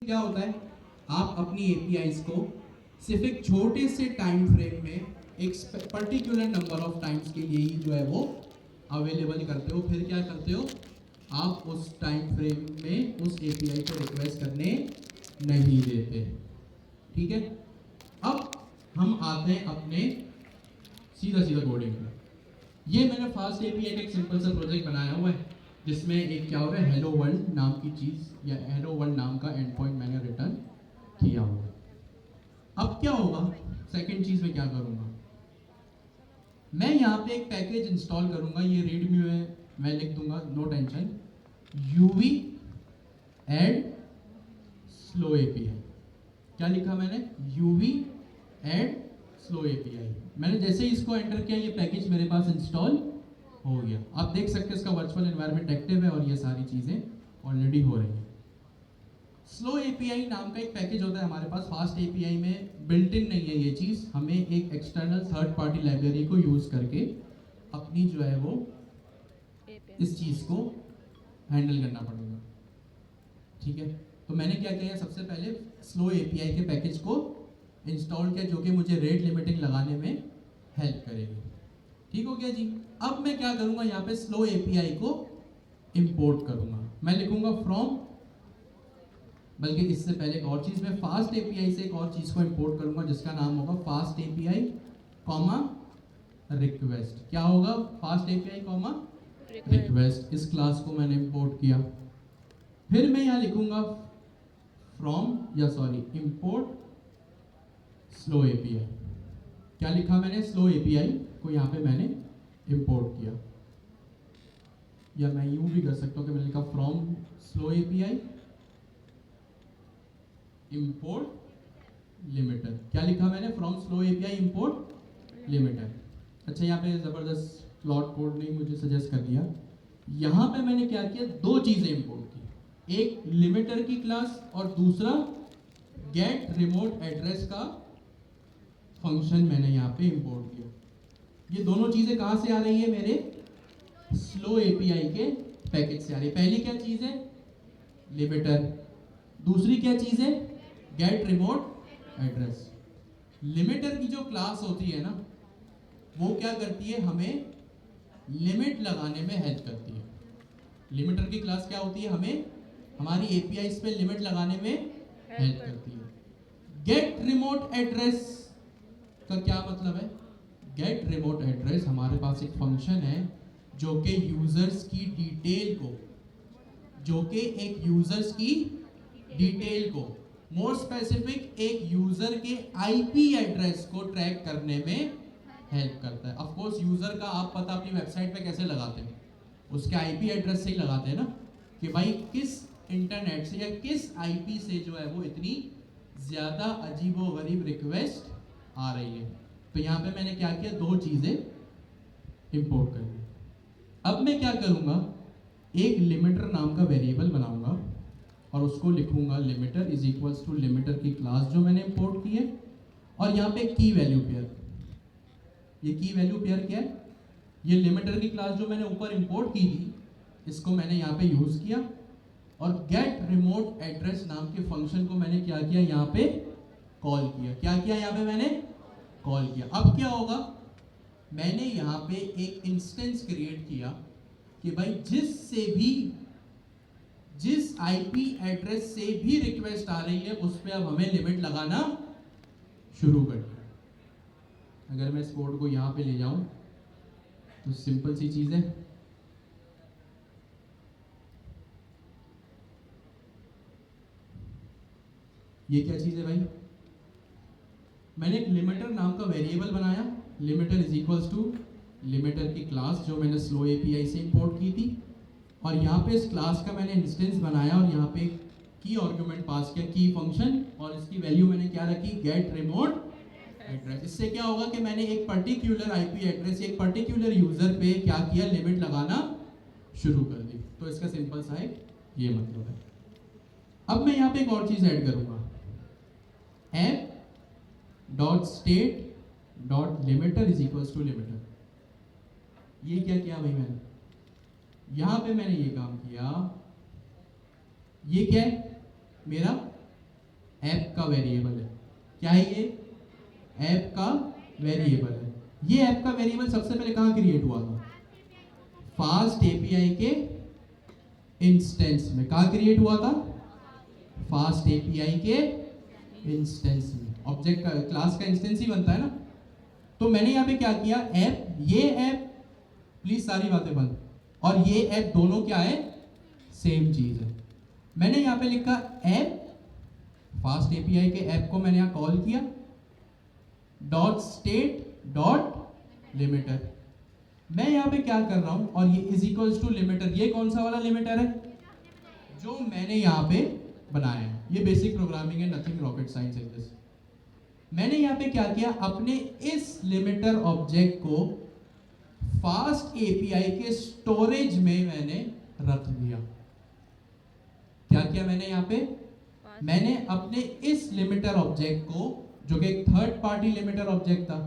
क्या होता है, आप अपनी एपीआईज को सिर्फ एक छोटे से टाइम फ्रेम में एक पर्टिकुलर नंबर ऑफ टाइम्स के लिए ही जो है वो अवेलेबल करते हो। फिर क्या करते हो, आप उस टाइम फ्रेम में उस एपीआई को रिक्वेस्ट करने नहीं देते। ठीक है, अब हम आते हैं अपने सीधा सीधा कोडिंग पे। ये मैंने फास्ट एपीआई का एक सिंपल सा प्रोजेक्ट बनाया हुआ है जिसमें एक क्या हो रहा है, हेलो वर्ल्ड नाम की चीज़ या हेलो वर्ल्ड नाम का एंड पॉइंट मैंने रिटर्न किया हुआ है। अब क्या होगा, सेकंड चीज़ में क्या करूँगा, मैं यहाँ पे एक पैकेज इंस्टॉल करूँगा। ये रीडमी में मैं लिख दूंगा, no tension, uv add slow API. क्या लिखा मैंने, यूवी एड स्लो एपीआई। मैंने जैसे ही इसको एंटर किया ये पैकेज मेरे पास इंस्टॉल हो गया। आप देख सकते हैं इसका वर्चुअल एनवायरनमेंट एक्टिव है और ये सारी चीज़ें ऑलरेडी हो रही हैं। स्लो एपीआई नाम का एक पैकेज होता है हमारे पास। फास्ट एपीआई में बिल्ट इन नहीं है ये चीज़, हमें एक एक्सटर्नल थर्ड पार्टी लाइब्रेरी को यूज़ करके अपनी जो है वो इस चीज़ को हैंडल करना पड़ेगा। ठीक है, तो मैंने क्या किया, सबसे पहले स्लो एपीआई के पैकेज को इंस्टॉल किया जो कि मुझे रेट लिमिटिंग लगाने में हेल्प करेगी। ठीक हो गया जी। अब मैं क्या करूंगा, यहाँ पे स्लो एपीआई को इंपोर्ट करूंगा। मैं लिखूंगा फ्रॉम, बल्कि इससे पहले एक और चीज़, मैं फास्ट एपीआई से एक और चीज़ को इंपोर्ट करूंगा जिसका नाम होगा फास्ट एपीआई कॉमा रिक्वेस्ट। क्या होगा, फास्ट एपीआई कॉमा रिक्वेस्ट। इस क्लास को मैंने इंपोर्ट किया। फिर मैं यहाँ लिखूंगा फ्रॉम या सॉरी इंपोर्ट स्लो एपीआई। क्या लिखा मैंने, स्लो एपीआई को यहाँ पे मैंने इंपोर्ट किया। या मैं यूं भी कर सकता हूँ कि मैंने लिखा from slow API import limiter. क्या लिखा मैंने, from slow API import limiter. अच्छा, यहाँ पे जबरदस्त प्लॉट कोड ने मुझे सजेस्ट कर दिया। यहाँ पे मैंने क्या किया, दो चीजें इंपोर्ट की, एक लिमिटर की क्लास और दूसरा गेट रिमोट एड्रेस का फंक्शन मैंने यहाँ पे इंपोर्ट किया। ये दोनों चीजें कहाँ से आ रही है, मेरे स्लो एपीआई के पैकेज से आ रही है। पहली क्या चीज है, लिमिटर। दूसरी क्या चीज है, गेट रिमोट एड्रेस। लिमिटर की जो क्लास होती है ना, वो क्या करती है, हमें लिमिट लगाने में हेल्प करती है। लिमिटर की क्लास क्या होती है, हमें हमारी एपीआई पे लिमिट लगाने में हेल्प करती है। गेट रिमोट एड्रेस का क्या मतलब है, गेट रिमोट एड्रेस हमारे पास एक फंक्शन है जो कि यूजर्स की डिटेल को, जो कि एक यूजर्स की डिटेल को, मोर स्पेसिफिक एक यूजर के आईपी एड्रेस को ट्रैक करने में हेल्प करता है। ऑफ कोर्स यूजर का आप पता अपनी वेबसाइट पे कैसे लगाते हैं, उसके आईपी एड्रेस से ही लगाते हैं ना, कि भाई किस इंटरनेट से या किस आईपी से जो है वो इतनी ज्यादा अजीबो गरीब रिक्वेस्ट आ रही है। तो यहाँ पे मैंने क्या किया, दो चीजें इंपोर्ट कर ली। अब मैं क्या करूंगा, एक लिमिटर नाम का वेरिएबल बनाऊंगा और उसको लिखूंगा limiter is equals to limiter की क्लास जो मैंने इंपोर्ट की है, और यहाँ पे की वैल्यू पेयर। ये की वैल्यू पेयर क्या है, ये लिमिटर की क्लास जो मैंने ऊपर इंपोर्ट की थी, इसको मैंने यहाँ पे यूज किया। और गेट रिमोट एड्रेस नाम के फंक्शन को मैंने क्या किया, यहाँ पे कॉल किया। क्या किया, यहाँ पे मैंने कॉल किया। अब क्या होगा, मैंने यहाँ पे एक इंस्टेंस क्रिएट किया कि भाई जिस आईपी एड्रेस से भी रिक्वेस्ट आ रही है उस पर अब हमें लिमिट लगाना शुरू कर दिया। अगर मैं इस कोड को यहाँ पे ले जाऊं तो सिंपल सी चीज है, ये क्या चीज है भाई, मैंने एक लिमिटर नाम का वेरिएबल बनाया, limiter is equals to limiter की क्लास जो मैंने स्लो एपीआई से इंपोर्ट की थी, और यहाँ पे इस क्लास का मैंने इंस्टेंस बनाया और यहाँ पे की आर्गुमेंट पास किया, की फंक्शन, और इसकी वैल्यू मैंने क्या रखी, गेट रिमोट एड्रेस। इससे क्या होगा कि मैंने एक पर्टिकुलर आईपी एड्रेस, एक पर्टिकुलर यूजर पे क्या किया, लिमिट लगाना शुरू कर दी। तो इसका सिंपल सा है ये मतलब है। अब मैं यहाँ पे एक और चीज ऐड करूंगा, app dot state dot limiter is equals to limiter. ये क्या किया भाई मैंने, यहां पे मैंने ये काम किया, ये क्या है, मेरा ऐप का वेरिएबल है। क्या है ये? ऐप का वेरिएबल है। ये ऐप का वेरिएबल सबसे पहले कहाँ क्रिएट हुआ था? फास्ट एपीआई के इंस्टेंस में। कहाँ क्रिएट हुआ था? फास्ट एपीआई के इंस्टेंस में। ऑब्जेक्ट का क्लास का इंस्टेंस ही बनता है ना। तो मैंने यहाँ पे क्या किया, ऐप, ये ऐप, प्लीज सारी बातें बंद, और ये ऐप दोनों क्या है? सेम चीज है। मैंने यहाँ पे लिखा ऐप, फास्ट एपीआई के ऐप को मैंने यहाँ कॉल किया, डॉट स्टेट डॉट लिमिटर। मैं यहाँ पे क्या कर रहा हूं, और ये इज इक्वल्स टू लिमिटर। ये कौन सा वाला लिमिटर है? जो मैंने यहाँ पे बनाया है। ये बेसिक प्रोग्रामिंग है, nothing rocket science in this. मैंने यहाँ पे क्या किया, अपने इस लिमिटर ऑब्जेक्ट को फास्ट एपीआई के स्टोरेज में मैंने रख दिया। क्या किया मैंने यहाँ पे? मैंने अपने इस लिमिटर ऑब्जेक्ट को, जो कि एक थर्ड पार्टी लिमिटर ऑब्जेक्ट था,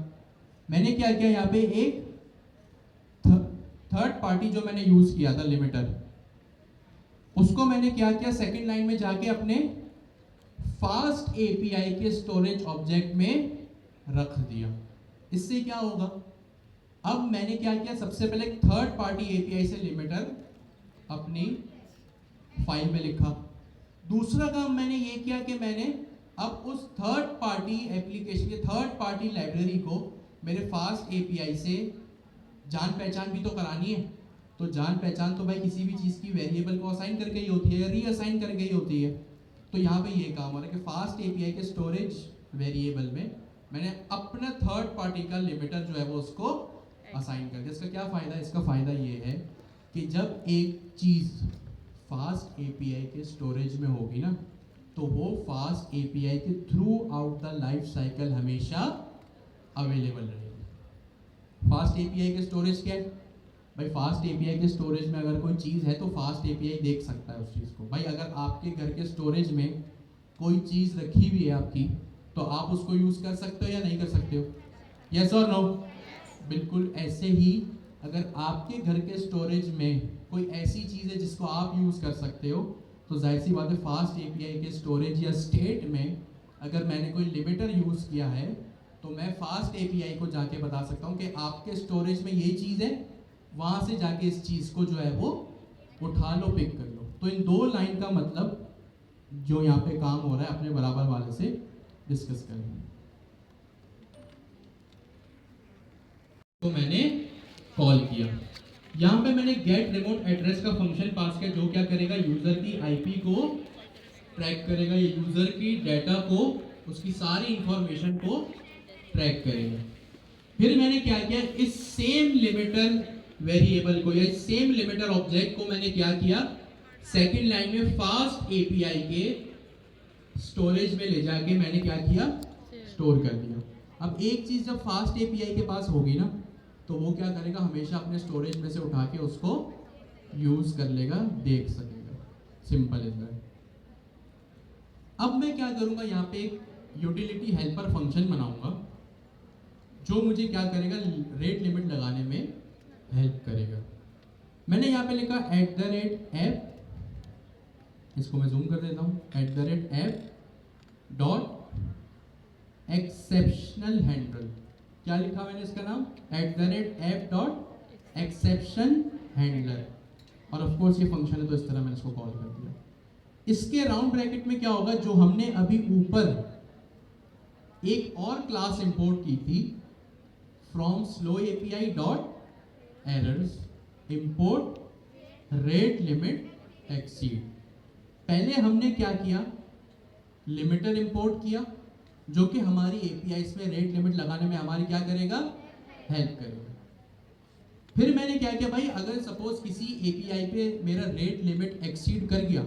मैंने क्या किया यहाँ पे, एक थर्ड पार्टी जो मैंने यूज किया था लिमिटर, उसको मैंने क्या किया, सेकंड लाइन में जाके अपने फास्ट एपीआई के स्टोरेज ऑब्जेक्ट में रख दिया। इससे क्या होगा, अब मैंने क्या किया, सबसे पहले थर्ड पार्टी एपीआई से लिमिटर अपनी फाइल में लिखा। दूसरा काम मैंने ये किया कि मैंने अब उस थर्ड पार्टी एप्लीकेशन के थर्ड पार्टी लाइब्रेरी को मेरे फास्ट एपीआई से जान पहचान भी तो करानी है। तो जान पहचान तो भाई किसी भी चीज़ की वेरिएबल को असाइन करके ही होती है या रीअसाइन करके ही होती है। तो यहाँ पे ये काम हो रहा है कि फास्ट एपीआई के स्टोरेज वेरिएबल में मैंने अपना थर्ड पार्टी का लिमिटर जो है वो उसको असाइन कर दिया। इसका क्या फ़ायदा है? इसका फ़ायदा ये है कि जब एक चीज़ फास्ट एपीआई के स्टोरेज में होगी ना, तो वो फास्ट एपीआई के through out the life cycle हमेशा अवेलेबल रहेगी। फास्ट एपीआई के स्टोरेज क्या है भाई? फास्ट एपीआई के स्टोरेज में अगर कोई चीज़ है तो फास्ट एपीआई देख सकता है उस चीज़ को। भाई अगर आपके घर के स्टोरेज में कोई चीज़ रखी हुई है आपकी, तो आप उसको यूज़ कर सकते हो या नहीं कर सकते हो? यस और नो? बिल्कुल ऐसे ही अगर आपके घर के स्टोरेज में कोई ऐसी चीज़ है जिसको आप यूज़ कर सकते हो, तो जाहिर सी बात है फास्ट एपीआई के स्टोरेज या स्टेट में अगर मैंने कोई लिमिटर यूज़ किया है, तो मैं फास्ट एपीआई को जाके बता सकता हूँ कि आपके स्टोरेज में ये चीज़ है, वहाँ से जाके इस चीज़ को जो है वो उठा लो, पिक कर लो। तो इन दो लाइन का मतलब जो यहाँ पे काम हो रहा है अपने बराबर वाले से डिस्कस करें। तो मैंने कॉल किया, यहाँ पे मैंने गेट रिमोट एड्रेस का फंक्शन पास किया, जो क्या करेगा, यूजर की आईपी को ट्रैक करेगा, ये यूजर की डाटा को, उसकी सारी इंफॉर्मेशन को ट्रैक करेगा। फिर मैंने क्या किया, इस सेम लिमिटर वेरिएबल को या इस सेम लिमिटर ऑब्जेक्ट को मैंने क्या किया, सेकंड लाइन में फास्ट एपीआई के स्टोरेज में ले जाके मैंने क्या किया, स्टोर कर दिया। अब एक चीज जब फास्ट एपीआई के पास होगी ना, तो वो क्या करेगा, हमेशा अपने स्टोरेज में से उठा के उसको यूज कर लेगा, देख सकेगा। Simple is that. अब मैं क्या करूंगा, यहाँ पे एक यूटिलिटी हेल्पर फंक्शन बनाऊंगा जो मुझे क्या करेगा, रेट लिमिट लगाने में हेल्प करेगा। मैंने यहाँ पे लिखा @app, इसको मैं जूम कर देता हूँ, @app डॉट एक्सेप्शनल हैंडल। क्या लिखा मैंने इसका नाम, @app डॉट एक्सेप्शन हैंडलर। और ऑफ कोर्स ये फंक्शन है तो इस तरह मैंने इसको कॉल कर दिया। इसके राउंड ब्रैकेट में क्या होगा, जो हमने अभी ऊपर एक और क्लास इंपोर्ट की थी, from slow API dot errors import rate limit exceed. पहले हमने क्या किया, लिमिटर इंपोर्ट किया जो कि हमारी एपीआई में रेट लिमिट लगाने में हमारी क्या करेगा, हेल्प करेगा। फिर मैंने क्या किया भाई, अगर सपोज किसी एपीआई पे मेरा रेट लिमिट एक्सीड कर गया,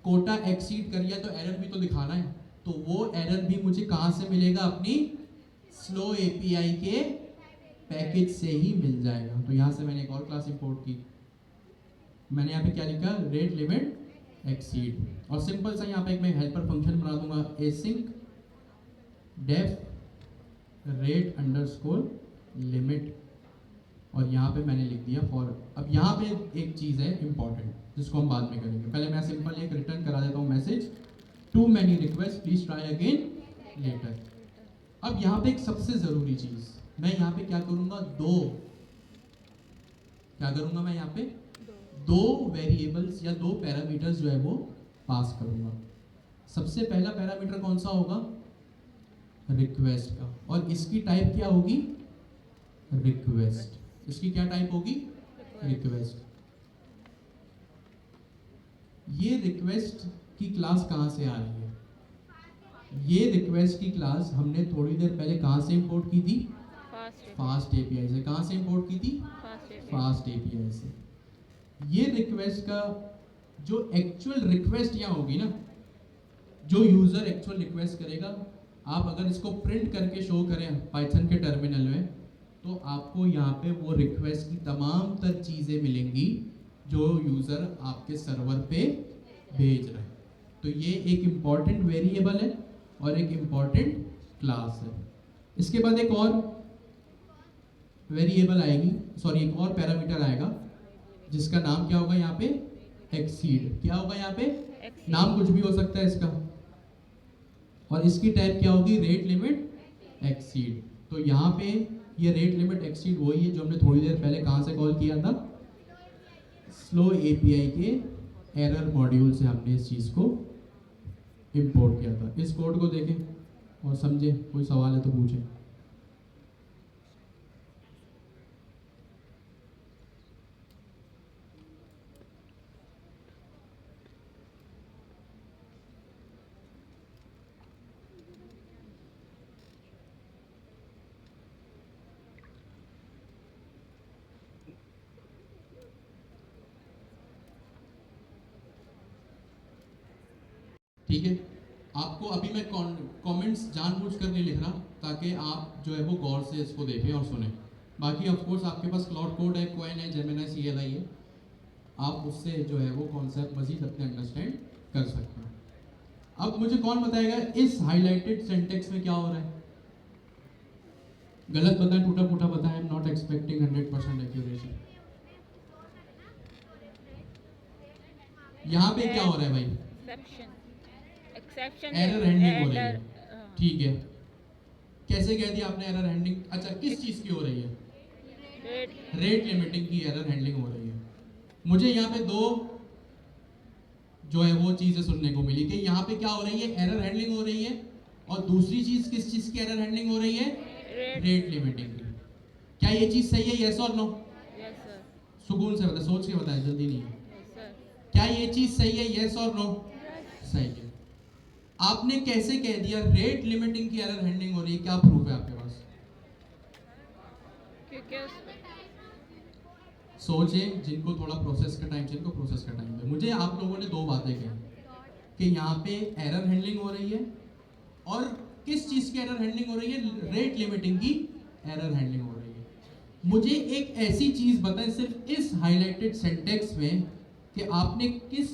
कोटा एक्सीड कर गया, तो एरर भी तो दिखाना है। तो वो एरर भी मुझे कहाँ से मिलेगा, अपनी स्लो एपीआई के पैकेज से ही मिल जाएगा। तो यहाँ से मैंने एक और क्लास इंपोर्ट की, मैंने यहाँ पे क्या लिखा, रेट लिमिट एक्सीड, और सिंपल सा यहाँ पे एक मैं हेल्पर फंक्शन बना दूंगा, async def rate underscore limit, और यहाँ पे मैंने लिख दिया फॉर। अब यहाँ पे एक चीज़ है इंपॉर्टेंट जिसको हम बाद में करेंगे, पहले मैं सिंपल एक रिटर्न करा देता हूँ message too many request, please try again later. अब यहाँ पे एक सबसे जरूरी चीज, मैं यहाँ पे क्या करूंगा, क्या करूंगा मैं यहाँ पे दो वेरिएबल्स या दो पैरामीटर्स जो है वो पास करूंगा। सबसे पहला पैरामीटर कौन सा होगा, रिक्वेस्ट का, और इसकी टाइप क्या होगी, रिक्वेस्ट। इसकी क्या टाइप होगी, रिक्वेस्ट। ये रिक्वेस्ट की क्लास कहां से आ रही है, ये रिक्वेस्ट की क्लास हमने थोड़ी देर पहले कहां से इंपोर्ट की थी, फास्ट एपीआई से। कहां से इंपोर्ट की थी, फास्ट एपीआई से। ये रिक्वेस्ट का जो एक्चुअल रिक्वेस्ट यहाँ होगी ना, जो यूजर एक्चुअल रिक्वेस्ट करेगा, आप अगर इसको प्रिंट करके शो करें पाइथन के टर्मिनल में, तो आपको यहाँ पे वो रिक्वेस्ट की तमाम तर चीज़ें मिलेंगी जो यूज़र आपके सर्वर पे भेज रहा है। तो ये एक इम्पॉर्टेंट वेरिएबल है और एक इम्पॉर्टेंट क्लास है। इसके बाद एक और वेरिएबल आएगी, सॉरी एक और पैरामीटर आएगा, जिसका नाम क्या होगा यहाँ पे, एक्सीड। क्या होगा यहाँ पे, नाम कुछ भी हो सकता है इसका, और इसकी टाइप क्या होगी, रेट लिमिट एक्सीड। तो यहाँ पे ये रेट लिमिट एक्सीड वही है जो हमने थोड़ी देर पहले कहाँ से कॉल किया था, स्लो एपीआई के एरर मॉड्यूल से हमने इस चीज़ को इंपोर्ट किया था। इस कोड को देखें और समझें, कोई सवाल है तो पूछें। ठीक है, आपको अभी मैं कमेंट्स जानबूझ कर नहीं लिख रहा, ताकि आप जो है वो गौर से इसको देखें और सुने। बाकी ऑफ कोर्स आपके पास क्लाउड कोड है, क्वाइन है, जेमिनी CLI है, आप उससे जो है वो कॉन्सेप्ट मजीद अपने अंडरस्टैंड कर सकते हैं। अब मुझे कौन बताएगा इस हाईलाइटेड सेंटेक्स में क्या हो रहा है, गलत बताएं, टूटा फूटा बताएं, I am not expecting 100% accuracy. यहाँ पे क्या हो रहा है भाई, एरर हैंडलिंग हो रही है। ठीक है, कैसे कह दिया आपने एरर हैंडलिंग, अच्छा किस चीज की हो रही है, रेट लिमिटिंग की एरर हैंडलिंग हो रही है। मुझे यहाँ पे दो जो है वो चीजें सुनने को मिली कि यहाँ पे क्या हो रही है, एरर हैंडलिंग हो रही है, और दूसरी चीज किस चीज की एरर हैंडलिंग हो रही है, रेट लिमिटिंग की। क्या ये चीज सही है, यस और नो? सुकून से बताए, सोच के बताए, जल्दी नहीं है। क्या ये चीज सही है, यस और नो? सही है। आपने कैसे कह दिया रेट लिमिटिंग की एरर हैंडलिंग हो रही है, क्या प्रूफ है आपके पास? सोचें, जिनको थोड़ा प्रोसेस का टाइम चाहिए, प्रोसेस का टाइम है। मुझे आप लोगों ने दो बातें कही कि यहाँ पे एरर हैंडलिंग हो रही है, और किस चीज की एरर हैंडलिंग हो रही है, रेट लिमिटिंग की एरर हैंडलिंग हो रही है। मुझे एक ऐसी चीज बताएं सिर्फ इस हाईलाइटेड सेंटेक्स में कि आपने किस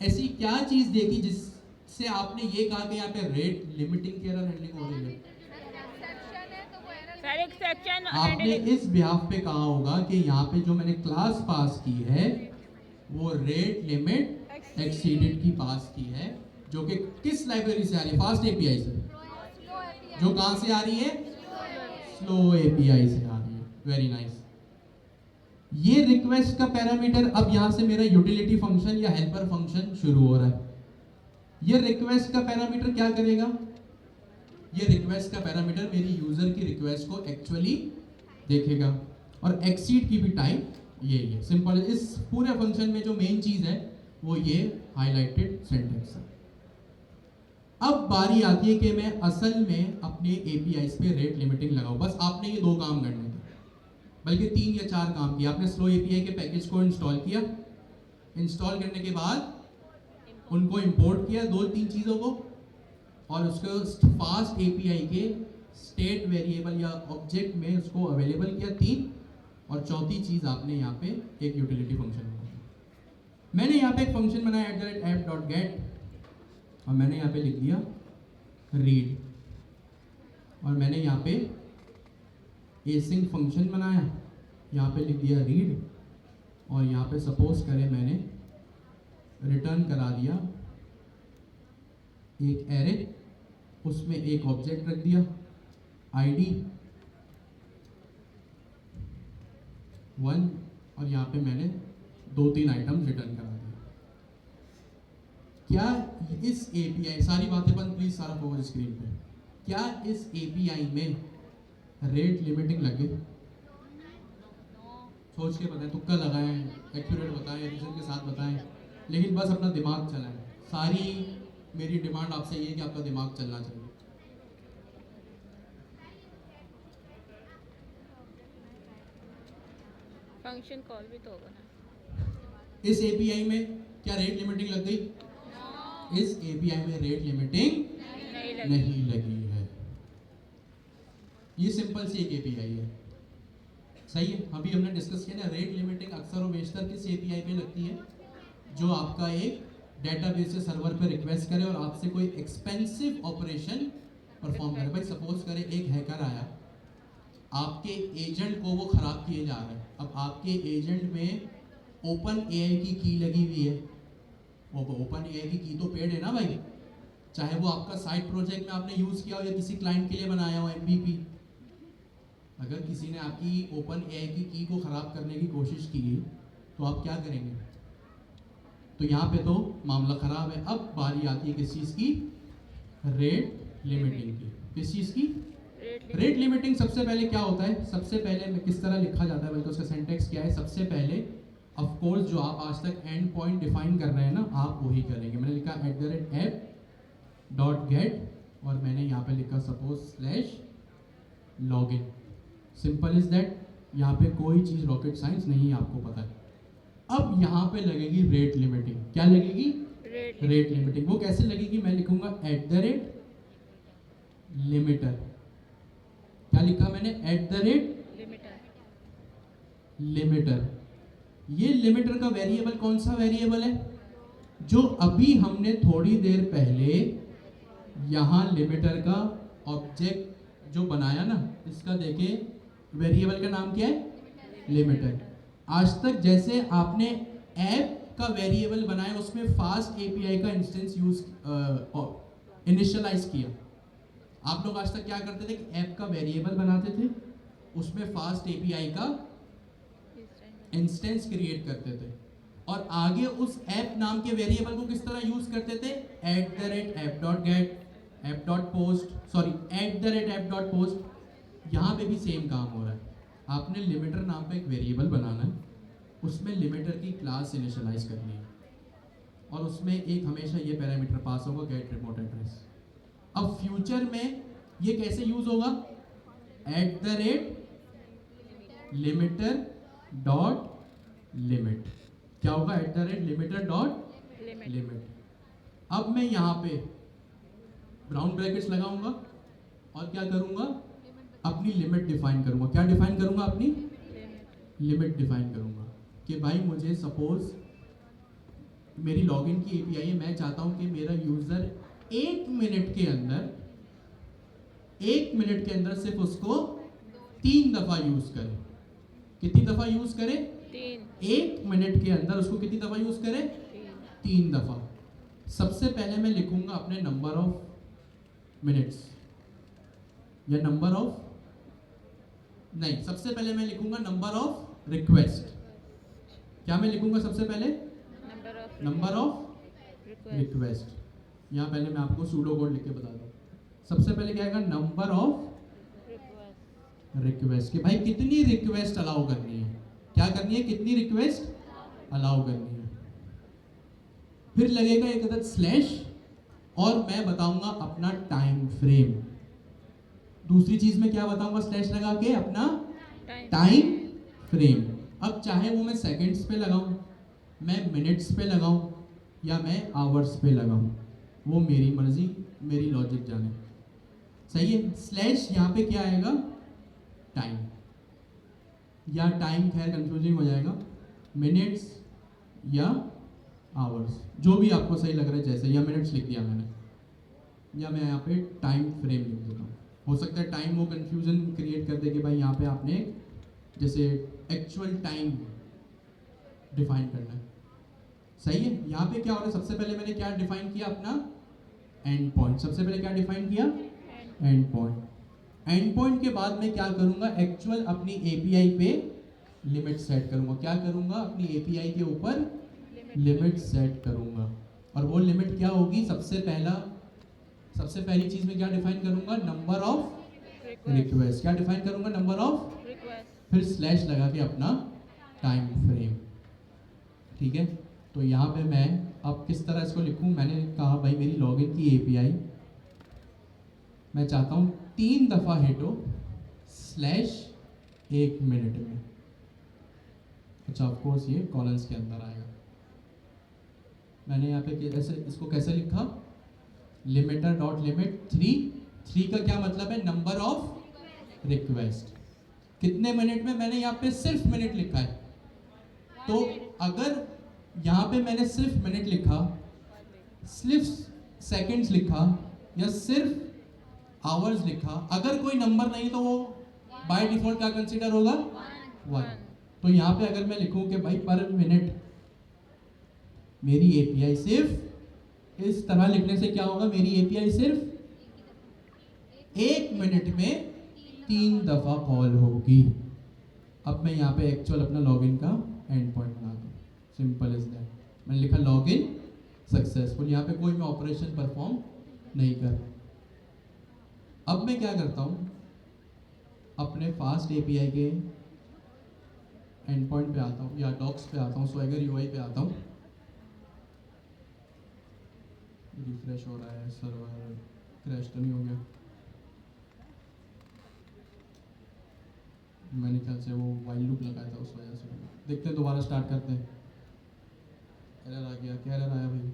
ऐसी क्या चीज देखी जिससे आपने ये कहा कि यहाँ पे रेट लिमिटिंग की एरर हैंडलिंग हो रही है। आपने इस बिहाफ पे कहा होगा कि यहाँ पे जो मैंने क्लास पास की है वो रेट लिमिट एक्सीडेड की पास की है, जो कि किस लाइब्रेरी से आ रही है, फास्ट एपीआई से। जो कहां से आ रही है, स्लो एपीआई से आ रही है। Very nice. ये रिक्वेस्ट का पैरामीटर, अब यहां से मेरा यूटिलिटी फंक्शन या हेल्पर फंक्शन शुरू हो रहा है। ये रिक्वेस्ट का पैरामीटर क्या करेगा, ये रिक्वेस्ट का पैरामीटर मेरी यूजर की रिक्वेस्ट को एक्चुअली देखेगा, और एक्सीड की भी टाइप यही है। सिंपल। इस पूरे फंक्शन में जो मेन चीज है वो ये हाईलाइटेड सेंटेंस है। अब बारी आती है कि मैं असल में अपने एपीआई पे रेट लिमिटिंग लगाऊं। बस आपने ये दो काम करने थे, बल्कि 3 या 4 काम किया। आपने स्लो एपीआई के पैकेज को इंस्टॉल किया, इंस्टॉल करने के बाद उनको इंपोर्ट किया 2-3 चीज़ों को, और उसको फास्ट एपीआई के स्टेट वेरिएबल या ऑब्जेक्ट में उसको अवेलेबल किया 3, और चौथी चीज़ आपने यहाँ पे एक यूटिलिटी फंक्शन बनाया। मैंने यहाँ पे एक फंक्शन बनाया @app.get, और मैंने यहाँ पे लिख दिया रीड, और मैंने यहाँ पे एसिंक फंक्शन बनाया, यहाँ पे लिख दिया रीड, और यहाँ पे सपोज करें मैंने रिटर्न करा दिया एक एरे, उसमें एक ऑब्जेक्ट रख दिया आईडी 1 और यहाँ पे मैंने 2-3 आइटम रिटर्न करा दिए। क्या इस एपीआई, सारी बातें बंद प्लीज, सारा फोकस स्क्रीन पे, क्या इस एपीआई में रेट लिमिटिंग लगे? सोच के बताएं, तुक्का लगाएं, एक्यूरेट बताएं, रीजन के साथ बताएं, लेकिन बस अपना दिमाग चलाएं। सारी मेरी डिमांड आपसे ये है कि आपका दिमाग चलना चाहिए। फंक्शन कॉल भी तो होगा ना। इस एपीआई में क्या रेट लिमिटिंग लग गई? इस एपीआई में रेट लिमिटिंग नहीं लगी है। ये सिंपल सी एक एपीआई है, सही है। अभी हमने डिस्कस किया ना, रेट लिमिटिंग अक्सर और बेशतर किस एपीआई पे लगती है? जो आपका एक डेटाबेस से सर्वर पे रिक्वेस्ट करे और आपसे कोई एक्सपेंसिव ऑपरेशन परफॉर्म करे। भाई सपोज करें एक हैकर आया, आपके एजेंट को वो खराब किए जा रहा है। अब आपके एजेंट में ओपन एआई की की लगी हुई है, वो ओपन एआई की की तो पेड है ना भाई, चाहे वो आपका साइड प्रोजेक्ट में आपने यूज किया हो या किसी क्लाइंट के लिए बनाया हो एमवीपी। अगर किसी ने आपकी ओपन एआई की को खराब करने की कोशिश की तो आप क्या करेंगे? तो यहाँ पे तो मामला खराब है। अब बारी आती है किस चीज की? रेट लिमिटिंग की। किस चीज की? Rate limiting. सबसे पहले क्या होता है? सबसे पहले किस तरह लिखा जाता है, बल्कि उसका सिंटेक्स क्या है? सबसे पहले ऑफ कोर्स जो आप आज तक एंड पॉइंट डिफाइन कर रहे हैं ना, आप वही करेंगे। मैंने लिखा @app.get और मैंने यहाँ पे लिखा suppose /login। Simple is that. यहाँ पे कोई चीज रॉकेट साइंस नहीं है, आपको पता है। अब यहाँ पे लगेगी रेट लिमिटिंग। क्या लगेगी? Rate limiting. वो कैसे लगेगी? मैं लिखूंगा @लिमिटर। क्या लिखा मैंने? @लिमिटर। ये लिमिटर का वेरिएबल कौन सा वेरिएबल है? जो अभी हमने थोड़ी देर पहले यहां लिमिटर का ऑब्जेक्ट जो बनाया ना, इसका देखिए वेरिएबल का नाम क्या है? लिमिटर। आज तक जैसे आपने ऐप का वेरिएबल बनाया, उसमें फास्ट एपीआई का इंस्टेंस यूज इनिशियलाइज किया। आप लोग आज तक क्या करते थे कि ऐप का वेरिएबल बनाते थे, उसमें फास्ट एपीआई का इंस्टेंस क्रिएट करते थे, और आगे उस ऐप नाम के वेरिएबल को किस तरह यूज करते थे? @app.get, app.post। यहाँ पे भी सेम काम हो रहा है। आपने लिमिटर नाम का एक वेरिएबल बनाना है, उसमें लिमिटर की क्लास इनिशियलाइज करनी है, और उसमें एक हमेशा ये पैरामीटर पास होगा, गेट रिमोट एड्रेस। अब फ्यूचर में ये कैसे यूज होगा? @limiter.limit। क्या होगा? @limiter.limit। अब मैं यहाँ पे ब्राउन ब्रैकेट्स लगाऊंगा और क्या करूंगा? अपनी लिमिट डिफाइन करूंगा। क्या डिफाइन करूंगा? अपनी लिमिट डिफाइन करूंगा कि भाई मुझे सपोज मेरी लॉगिन की एपीआई है, मैं चाहता हूं कि मेरा यूजर 1 मिनट के अंदर सिर्फ उसको 3 दफा यूज करे। कितनी दफा यूज करे? 3। 1 मिनट के अंदर उसको कितनी दफा यूज करे? 3 दफा। सबसे पहले मैं लिखूंगा अपने नंबर ऑफ मिनट्स, या नंबर ऑफ नहीं, सबसे पहले मैं लिखूंगा नंबर ऑफ रिक्वेस्ट। क्या मैं लिखूंगा सबसे पहले? Number of request. यहाँ पहले मैं आपको सूडो कोड लिख के बता दूं। सबसे पहले क्या आएगा? नंबर ऑफ रिक्वेस्ट, कि भाई कितनी रिक्वेस्ट अलाउ करनी है। क्या करनी है? कितनी रिक्वेस्ट अलाउ करनी है। फिर लगेगा एक अदद स्लैश, और मैं बताऊंगा अपना टाइम फ्रेम। दूसरी चीज में क्या बताऊंगा स्लैश लगा के? अपना टाइम फ्रेम। अब चाहे वो मैं सेकंड्स पे लगाऊं, मैं मिनट्स पे लगाऊं, या मैं आवर्स पे लगाऊं, वो मेरी मर्जी, मेरी लॉजिक जाने। सही है। स्लैश यहाँ पे क्या आएगा? टाइम, या टाइम खैर कंफ्यूजिंग हो जाएगा, मिनट्स या आवर्स, जो भी आपको सही लग रहा है, जैसे या मिनट्स लिख दिया मैंने, या मैं यहाँ पे टाइम फ्रेम लिख देता हूँ। हो सकता है टाइम वो कंफ्यूजन क्रिएट कर दे कि भाई यहाँ पे आपने जैसे एक्चुअल टाइम डिफाइन करना है। सही है। यहाँ पे क्या हो रहा है? सबसे पहले मैंने क्या डिफाइन किया? अपना एंड पॉइंट। सबसे पहले क्या डिफाइन किया? And and point. And point के बाद मैं क्या करूंगा? एक्चुअल अपनी एपीआई पे लिमिट सेट करूंगा। क्या करूंगा? अपनी एपीआई के ऊपर लिमिट सेट करूंगा। और वो लिमिट क्या होगी? सबसे पहली चीज में क्या डिफाइन करूंगा? Number of request. क्या डिफाइन करूंगा? Number of, request. फिर स्लैश लगा के अपना टाइम फ्रेम। ठीक है, तो यहाँ पे मैं अब किस तरह इसको लिखूं? मैंने कहा भाई मेरी लॉगिन की एपीआई मैं चाहता हूँ 3 दफा हिट हो स्लैश 1 मिनट में। अच्छा, ऑफ कोर्स ये कॉलम्स के अंदर आएगा। मैंने यहाँ पे ऐसे इसको कैसे लिखा? लिमिटर डॉट लिमिट 3 का क्या मतलब है? Number of request. कितने मिनट में? मैंने यहाँ पे सिर्फ मिनट लिखा है, तो अगर यहाँ पे मैंने सिर्फ मिनट लिखा, सिर्फ सेकंड्स लिखा, या सिर्फ आवर्स लिखा, अगर कोई नंबर नहीं तो वो बाय डिफॉल्ट क्या कंसीडर होगा? 1। तो यहाँ पे अगर मैं लिखूं कि भाई पर मिनट मेरी एपीआई सिर्फ, इस तरह लिखने से क्या होगा? मेरी एपीआई सिर्फ 1 मिनट में 3 दफा कॉल होगी। अब मैं यहाँ पे एक्चुअल अपना लॉगिन का एंड पॉइंट बना दूँ। Simple is that. मैंने लिखा लॉगिन सक्सेसफुल। यहाँ पे कोई मैं ऑपरेशन परफॉर्म नहीं कर। अब मैं क्या करता हूँ? अपने फास्ट एपीआई के एंड पॉइंट पे आता हूँ, या डॉक्स पे आता हूँ, स्वैगर यूआई पे आता हूँ। रिफ्रेश हो रहा है, सर्वर क्रैश तो नहीं हो गया? मैंने ख्याल से वो वाइल लूप लगाया था, उस वजह से। देखते हैं, दोबारा स्टार्ट करते हैं। एरर आ गया। क्या एरर आया भाई?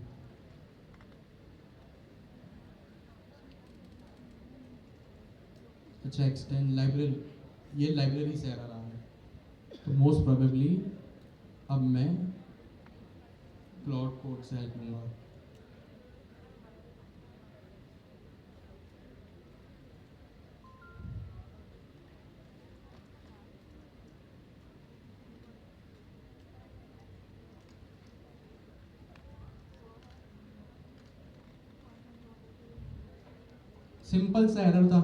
अच्छा, एक्सटेंड लाइब्रेरी, ये लाइब्रेरी से एरर आ रहा है। तो मोस्ट प्रोबेबली अब मैं क्लाउड कोड से हेल्प लूँगा। सिंपल सा एरर था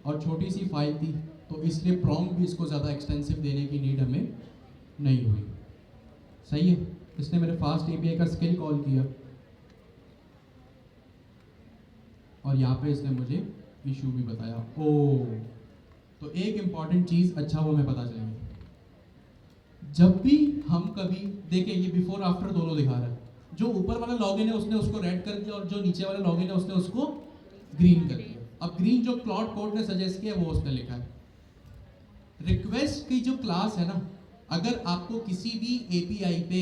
और छोटी सी फाइल थी, तो इसलिए प्रॉम्प्ट भी इसको ज़्यादा एक्सटेंसिव देने की नीड हमें नहीं हुई। सही है, इसने मेरे फास्ट एपीआई का स्किल कॉल किया और यहाँ पे इसने मुझे इशू भी बताया। ओ, तो एक इम्पॉर्टेंट चीज़, अच्छा वो मैं पता चली। जब भी हम कभी देखें, ये बिफोर आफ्टर दोनों दिखा रहा है। जो ऊपर वाला लॉगिन है उसने उसको रेड कर दिया, और जो नीचे वाला लॉगिन है उसने उसको ग्रीन कर दिया। अब ग्रीन जो क्लाउड कोड ने सजेस्ट किया वो उसने लिखा है। रिक्वेस्ट की जो क्लास है ना, अगर आपको किसी भी एपीआई पे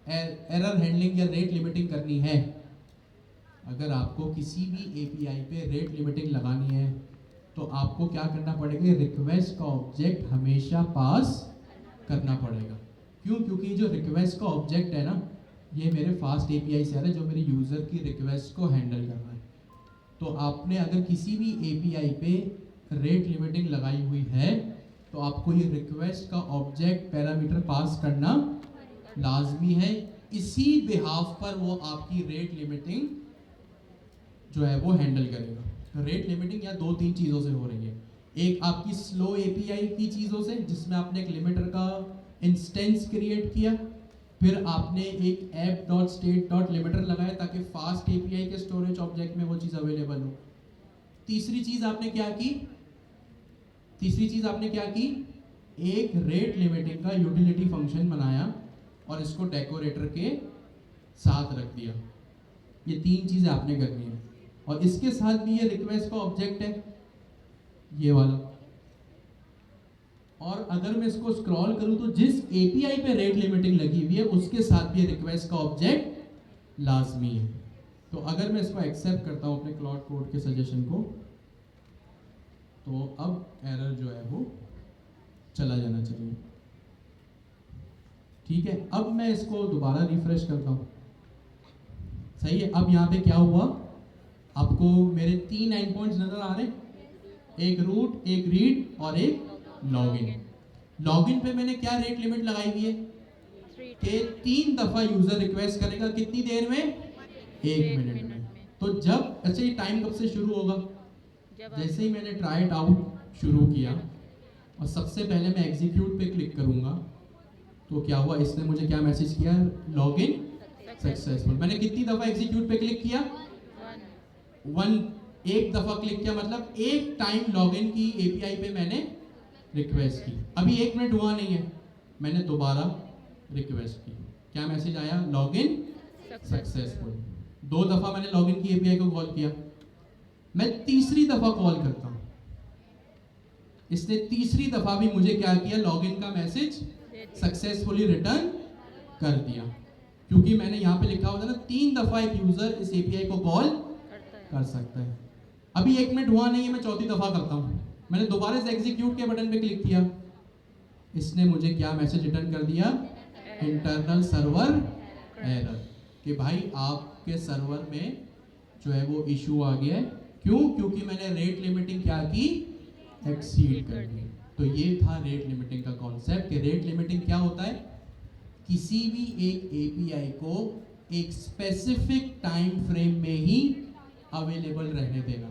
एरर हैंडलिंग या रेट लिमिटिंग करनी है, अगर आपको किसी भी एपीआई पे रेट लिमिटिंग लगानी है, तो आपको क्या करना पड़ेगा? रिक्वेस्ट का ऑब्जेक्ट हमेशा पास करना पड़ेगा। क्यों? क्योंकि जो रिक्वेस्ट का ऑब्जेक्ट है ना, ये मेरे फास्ट एपीआई से आ रहा है, जो मेरे यूजर की रिक्वेस्ट को हैंडल कर रहा है। तो आपने अगर किसी भी एपीआई पे रेट लिमिटिंग लगाई हुई है, तो आपको ये रिक्वेस्ट का ऑब्जेक्ट पैरामीटर पास करना लाजमी है। इसी बिहाफ पर वो आपकी रेट लिमिटिंग जो है वो हैंडल करेगा। रेट लिमिटिंग या 2-3 चीज़ों से हो रही है। एक आपकी स्लो एपीआई की चीज़ों से, जिसमें आपने एक लिमिटर का इंस्टेंस क्रिएट किया, फिर आपने एक app.state.limiter लगाया ताकि फास्ट एपीआई के स्टोरेज ऑब्जेक्ट में वो चीज़ अवेलेबल हो। तीसरी चीज़ आपने क्या की? एक रेट लिमिटिंग का यूटिलिटी फंक्शन बनाया और इसको डेकोरेटर के साथ रख दिया। ये 3 चीज़ें आपने करनी है, और इसके साथ भी ये रिक्वेस्ट का ऑब्जेक्ट है ये वाला। और अगर मैं इसको स्क्रॉल करूं तो जिस एपीआई पे रेट लिमिटिंग लगी हुई है उसके साथ भी रिक्वेस्ट का ऑब्जेक्ट लाजमी है। तो अगर मैं इसको एक्सेप्ट करता हूं अपने क्लाउड कोड के सजेशन को, तो अब एरर जो है वो चला जाना चाहिए। ठीक है, अब मैं इसको दोबारा रिफ्रेश करता हूं। सही है, अब यहाँ पे क्या हुआ? आपको मेरे 3 एंड पॉइंट्स नजर आ रहे हैं, एक रूट, एक रीड और एक लॉगिन। लॉगिन पे मैंने क्या रेट लिमिट लगाई हुई है कि 3 दफा यूजर रिक्वेस्ट करेगा, कितनी देर में? 1 मिनट में। तो जब अच्छा ये टाइम कब से शुरू होगा? जब आप जैसे ही मैंने ट्राई इट आउट शुरू किया और सबसे पहले मैं एग्जीक्यूट पे क्लिक करूंगा तो क्या हुआ, इसने मुझे क्या मैसेज किया, लॉग इन सक्सेसफुल। मैंने कितनी दफ़ा एग्जीक्यूट पे क्लिक किया? वन, एक दफ़ा क्लिक किया, मतलब एक टाइम लॉगिन की एपीआई पे मैंने रिक्वेस्ट की। अभी 1 मिनट हुआ नहीं है, मैंने दोबारा रिक्वेस्ट की, क्या मैसेज आया, लॉगिन सक्सेसफुल। 2 दफ़ा मैंने लॉगिन की एपीआई को कॉल किया, मैं तीसरी दफ़ा कॉल करता हूँ, इसने तीसरी दफ़ा भी मुझे क्या किया, लॉगिन का मैसेज सक्सेसफुली रिटर्न कर दिया, क्योंकि मैंने यहाँ पे लिखा हुआ था ना 3 दफ़ा एक यूज़र इस एपीआई को कॉल कर सकता है। अभी 1 मिनट हुआ नहीं है, मैं चौथी दफ़ा करता हूँ, मैंने दोबारा से एग्जीक्यूट के बटन पे क्लिक किया, इसने मुझे क्या मैसेज रिटर्न कर दिया, इंटरनल सर्वर एरर, कि भाई आपके सर्वर में जो है वो इशू आ गया है। क्यों? क्योंकि मैंने रेट लिमिटिंग क्या की, एक्सीड कर दी। तो ये था रेट लिमिटिंग का कॉन्सेप्ट, कि रेट लिमिटिंग क्या होता है, किसी भी एक एपीआई को एक स्पेसिफिक टाइम फ्रेम में ही अवेलेबल रहने देना।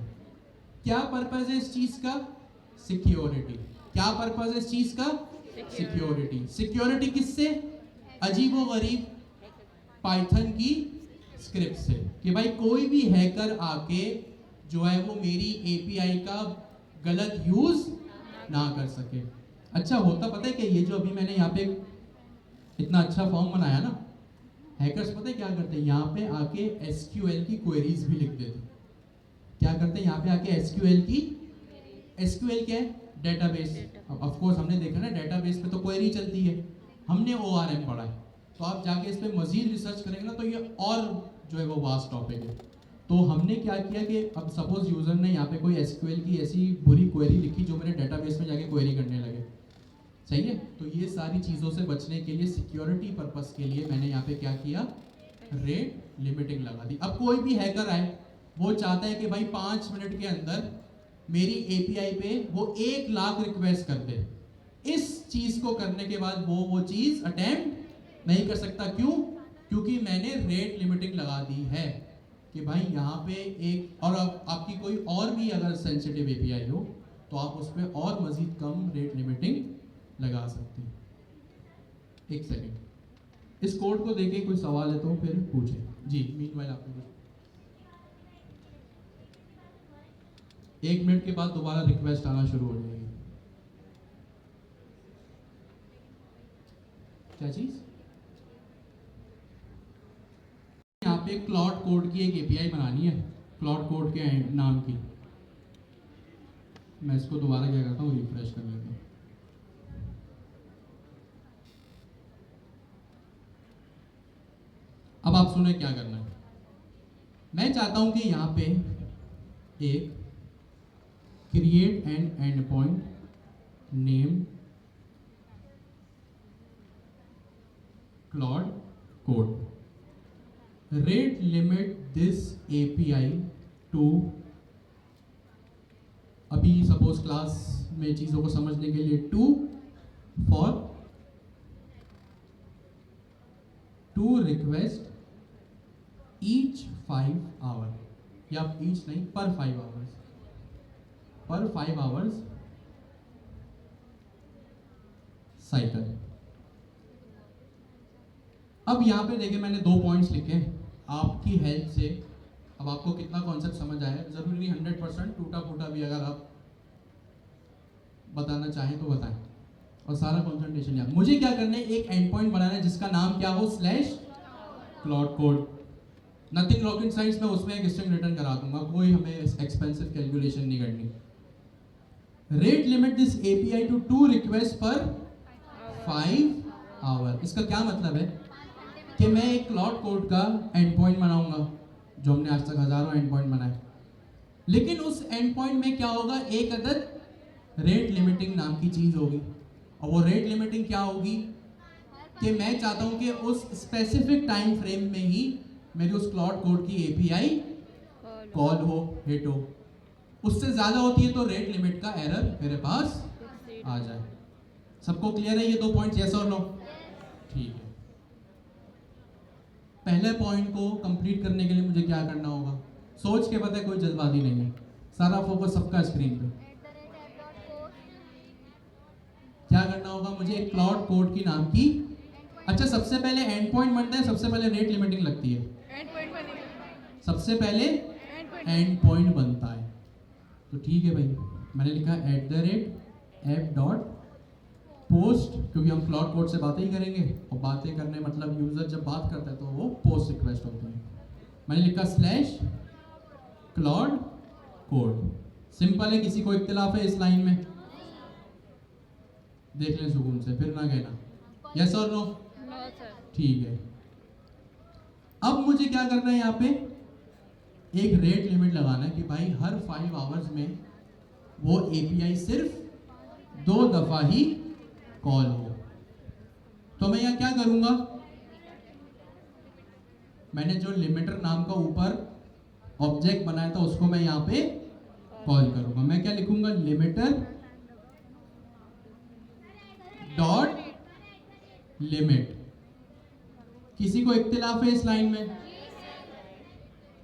क्या पर्पस है इस चीज का, सिक्योरिटी। क्या पर्पस है इस चीज का, सिक्योरिटी। सिक्योरिटी किससे, अजीबो गरीब पाइथन की स्क्रिप्ट से, कि भाई कोई भी हैकर आके जो है वो मेरी एपीआई का गलत यूज ना कर सके। अच्छा होता पता है कि ये जो अभी मैंने यहाँ पे इतना अच्छा फॉर्म बनाया ना, हैकर्स पता है क्या करते हैं, यहाँ पे आके एसक्यूएल की क्वेरीज भी लिख देते हैं। क्या करते हैं, यहाँ पे आके एसक्यूएल की, एसक्यूएल क्या है, डेटाबेस। अब ऑफ कोर्स हमने देखा ना डेटाबेस पे तो क्वेरी चलती है, हमने ओआरएम पढ़ा है, तो आप जाके इस पे मजीद रिसर्च करेंगे ना तो ये और जो है वो वास्ट टॉपिक है। तो हमने क्या किया कि अब सपोज यूजर ने यहाँ पे कोई एसक्यूएल की ऐसी बुरी क्वेरी लिखी जो मेरे डेटाबेस में जाके क्वेरी करने लगे, सही है। तो ये सारी चीज़ों से बचने के लिए, सिक्योरिटी पर्पस के लिए मैंने यहाँ पे क्या किया, रेट लिमिटिंग लगा दी। अब कोई भी हैकर आए, वो चाहता है कि भाई 5 मिनट के अंदर मेरी एपीआई पे वो 1 लाख रिक्वेस्ट कर दे। इस चीज़ को करने के बाद वो चीज़ अटेम्प्ट नहीं कर सकता। क्यों? क्योंकि मैंने रेट लिमिटिंग लगा दी है कि भाई यहाँ पे एक, और आपकी कोई और भी अगर सेंसिटिव एपीआई हो तो आप उस पर और मजीद कम रेट लिमिटिंग लगा सकते हैं। एक सेकेंड, इस कोड को देखे कोई सवाल है तो फिर पूछे जी। मीनवाइल आपको कुछ 1 मिनट के बाद दोबारा रिक्वेस्ट आना शुरू हो जाएगी। क्या चीज, यहाँ पे क्लाउड कोड की एक एपीआई बनानी है, क्लाउड कोड के नाम की। मैं इसको दोबारा क्या करता हूँ, रिफ्रेश कर लेता हूँ। अब आप सुने क्या करना है। मैं चाहता हूं कि यहां पे एक create an endpoint name cloud code rate limit this API to, अभी सपोज क्लास में चीजों को समझने के लिए, to for 2 request each 5 hour, या ईच नहीं, पर 5 आवर्स, पर 5 आवर्स साइकिल। अब यहाँ पे देखिए मैंने 2 पॉइंट्स लिखे हैं, आपकी हेल्प से अब आपको कितना कॉन्सेप्ट समझ आया, जरूरी नहीं 100%, टूटा फूटा भी अगर आप बताना चाहें तो बताएं, और सारा कॉन्सेंट्रेशन याद। मुझे क्या करना है, एक एंड पॉइंट बनाना है जिसका नाम क्या हो, slash cloud code. Nothing rocket science में उसमें एक स्ट्रिंग रिटर्न करा दूंगा, कोई हमें एक्सपेंसिव कैलकुलेशन नहीं करनी। Rate limit this API to 2 request per 5 our. इसका क्या मतलब है कि मैं एक क्लाउड कोड का एंड पॉइंट बनाऊंगा, जो हमने आज तक हजारों एंड पॉइंट बनाए, लेकिन उस एंड पॉइंट में क्या होगा, एक अदद रेट लिमिटिंग नाम की चीज होगी। और वो रेट लिमिटिंग क्या होगी कि मैं चाहता हूं कि उस स्पेसिफिक टाइम फ्रेम में ही मेरी उस क्लाउड कोड की एपीआई कॉल हो, हिट हो। उससे ज्यादा होती है तो रेट लिमिट का एरर मेरे पास आ जाए। सबको क्लियर है ये 2 पॉइंट्स, यस और नो? ठीक है। पहले पॉइंट को कंप्लीट करने के लिए मुझे क्या करना होगा, सोच के पता है, कोई जल्दबाजी नहीं है, सारा फोकस सबका स्क्रीन पे। क्या करना होगा मुझे? एक क्लाउड कोड की नाम की, अच्छा सबसे पहले एंड पॉइंट बनता है, सबसे पहले रेट लिमिटिंग लगती है, एंड पॉइंट बनेगा, सबसे पहले एंड पॉइंट एंड पॉइंट बनता है। तो ठीक है भाई, मैंने लिखा @app डॉट पोस्ट, क्योंकि हम क्लाउड कोड से बातें ही करेंगे, और बातें करने मतलब यूजर जब बात करता है तो वो पोस्ट रिक्वेस्ट होती है। मैंने लिखा स्लैश क्लाउड कोड। सिंपल है, किसी को इख्तिलाफ है इस लाइन में? देख लें सुकून से, फिर ना कहना यस और नो। No sir. ठीक है, अब मुझे क्या करना है? यहाँ पे एक रेट लिमिट लगाना है कि भाई हर 5 आवर्स में वो एपीआई सिर्फ 2 दफा ही कॉल हो। तो मैं यहाँ क्या करूंगा? मैंने जो लिमिटर नाम का ऊपर ऑब्जेक्ट बनाया था उसको मैं यहाँ पे कॉल करूंगा। मैं क्या लिखूंगा? Limiter dot limit. किसी को इख्तिलाफ है इस लाइन में?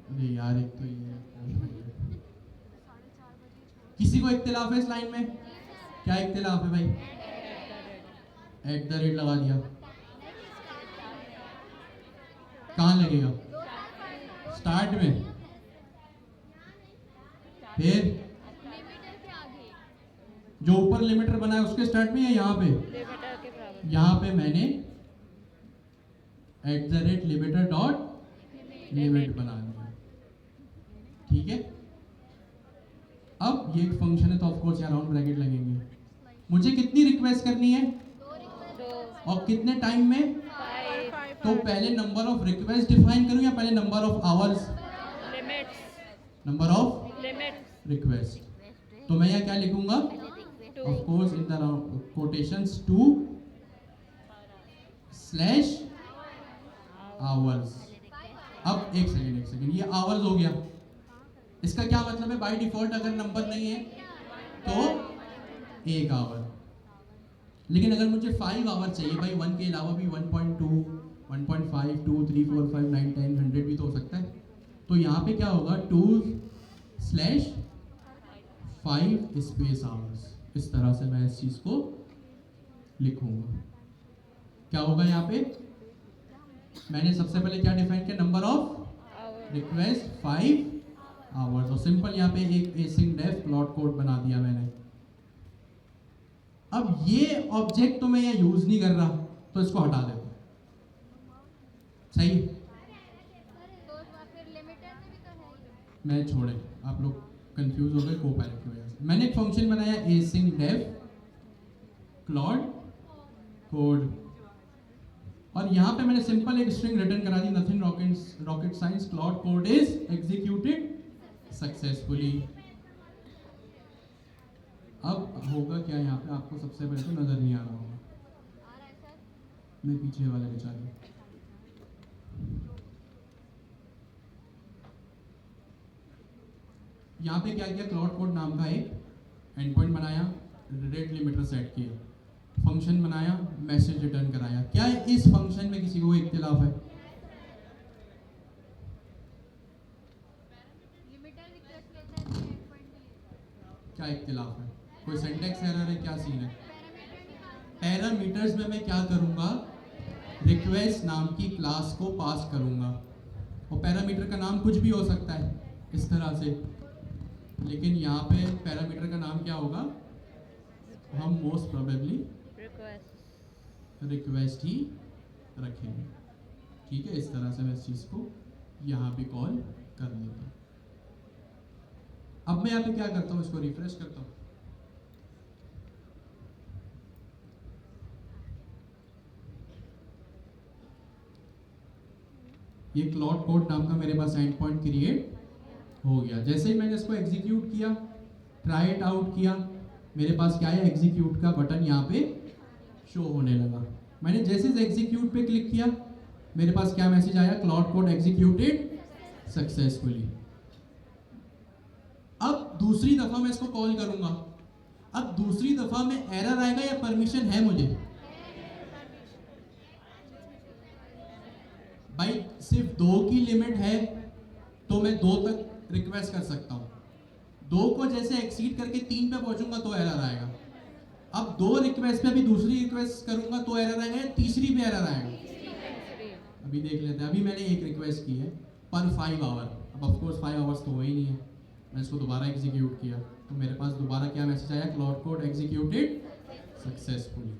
अरे यार, एक तो ये किसी को इख्तिलाफ है इस लाइन में? क्या इख्तिलाफ है भाई? @ लगा दिया, कहाँ लगेगा? स्टार्ट में, फिर जो ऊपर लिमिटर बना है उसके स्टार्ट में या यहाँ पे? लिमिटर के बराबर। यहाँ पे मैंने @limiter डॉट लिमिट बना दिया। ठीक है, अब ये एक फंक्शन है तो ऑफ कोर्स यहाँ राउंड ब्रैकेट लगेंगे। मुझे कितनी रिक्वेस्ट करनी है 2 और कितने टाइम में? 5 तो पहले नंबर ऑफ रिक्वेस्ट डिफाइन करूं या पहले number of hours? Limits number of limits request. तो मैं यहाँ क्या लिखूंगा? 2 of course in the quotations 2 slash hours. अब एक सेकंड, ये आवर्स हो गया। इसका क्या मतलब है? बाय डिफॉल्ट अगर नंबर नहीं है तो 1 आवर, लेकिन अगर मुझे 5 आवर चाहिए भाई, 1 के अलावा भी 1.2, 1.5, 2, 3, 4, 5, 9, 10, 100 भी तो हो सकता है। तो यहाँ पे क्या होगा? 2 स्लैश 5 स्पेस आवर्स। इस तरह से मैं इस चीज को लिखूंगा। क्या होगा यहाँ पे? मैंने सबसे पहले क्या डिफाइन किया? Number of hour request 5 hours, और सिंपल यहाँ पे एक एसिंक डेफ प्लॉट कोड बना दिया मैंने। अब ये ऑब्जेक्ट तो मैं यहाँ यूज नहीं कर रहा, तो इसको हटा देता हूं। सही, मैं छोड़े, आप लोग कंफ्यूज हो गए कोपायलट की वजह से। मैंने एक फंक्शन बनाया एसिंक डेफ क्लॉड कोड, और यहाँ पे मैंने सिंपल एक स्ट्रिंग रिटर्न करा दी, nothing rocket science, Claude code is executed successfully. अब होगा क्या यहाँ पे? आपको सबसे पहले तो नजर नहीं आ रहा होगा, मैं पीछे वाले बेचारे, यहाँ पे क्या किया? क्लाउड कोड नाम का एक एंड पॉइंट बनाया, रेट लिमिटर सेट किया, फंक्शन बनाया, मैसेज रिटर्न कराया। क्या इस फंक्शन में किसी को इख्तिलाफ है? क्या इख्तिलाफ है? कोई सिंटैक्स एरर है? क्या सीन है? पैरामीटर्स में मैं क्या करूंगा? रिक्वेस्ट नाम की क्लास को पास करूंगा, और पैरामीटर का नाम कुछ भी हो सकता है इस तरह से, लेकिन यहाँ पे पैरामीटर का नाम क्या होगा? हम मोस्ट प्रोबेबली रिक्वेस्ट ही रखेंगे। ठीक है, इस तरह से मैं इस चीज़ को यहाँ पे कॉल कर लेता हूँ। अब मैं यहाँ पे क्या करता हूँ? इसको रिफ्रेश करता हूँ। ये क्लाउड कोड नाम का मेरे पास एंड पॉइंट क्रिएट हो गया। जैसे ही मैंने इसको एग्जीक्यूट किया, ट्राई इट आउट किया, मेरे पास क्या है? एग्जीक्यूट का बटन यहाँ पे शो होने लगा। मैंने जैसे एग्जीक्यूट पे क्लिक किया, मेरे पास क्या मैसेज आया? Cloud code executed successfully. अब दूसरी दफा मैं इसको कॉल करूंगा, अब दूसरी दफा में एरर आएगा या परमिशन है मुझे? भाई सिर्फ 2 की लिमिट है तो मैं 2 तक रिक्वेस्ट कर सकता हूँ। 2 को जैसे एक्सीड करके 3 पे पहुंचूंगा तो एरर आएगा। अब 2 रिक्वेस्ट पे अभी दूसरी रिक्वेस्ट करूंगा तो एरर आएगा, या तीसरी पे एरर आएगा। अभी देख लेते हैं। अभी मैंने एक रिक्वेस्ट की है पर 5 आवर। अब ऑफ कोर्स 5 आवर्स तो हुए ही नहीं है। मैं इसको दोबारा एग्जीक्यूट किया तो मेरे पास दोबारा क्या मैसेज आया, क्लाउड कोड एग्जीक्यूटेड सक्सेसफुली।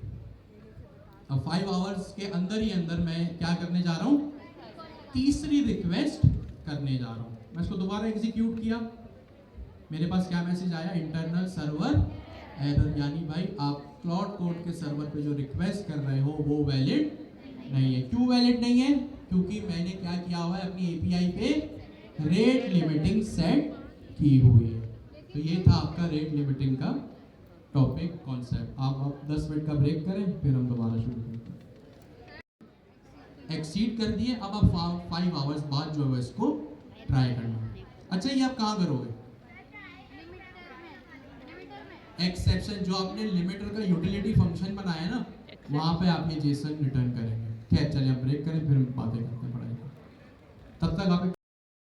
अब 5 आवर्स के अंदर ही अंदर मैं क्या करने जा रहा हूँ, तीसरी रिक्वेस्ट करने जा रहा हूँ। मैं इसको दोबारा एग्जीक्यूट किया, मेरे पास क्या मैसेज आया, इंटरनल सर्वर एरर, यानी भाई आप क्लाउड कोड के सर्वर पे जो रिक्वेस्ट कर रहे हो वो वैलिड नहीं है। क्यों वैलिड नहीं है, क्योंकि मैंने क्या किया हुआ है, अपनी एपीआई पे रेट लिमिटिंग सेट की हुई है। तो ये था आपका रेट लिमिटिंग का टॉपिक कॉन्सेप्ट। आप 10 मिनट का ब्रेक करें, फिर हम दोबारा शुरू करते हैं। एक्सीड कर दिए, अब आप 5 आवर्स बाद जो है इसको ट्राई करना। अच्छा, ये आप कहाँ करोगे, एक्सेप्शन जो आपने लिमिटर का यूटिलिटी फंक्शन बनाया ना, वहां पे आप ये जेसन रिटर्न करेंगे। खैर चलिए आप ब्रेक करें, फिर हम बातें करते हैं पढ़ाई। तब तक आप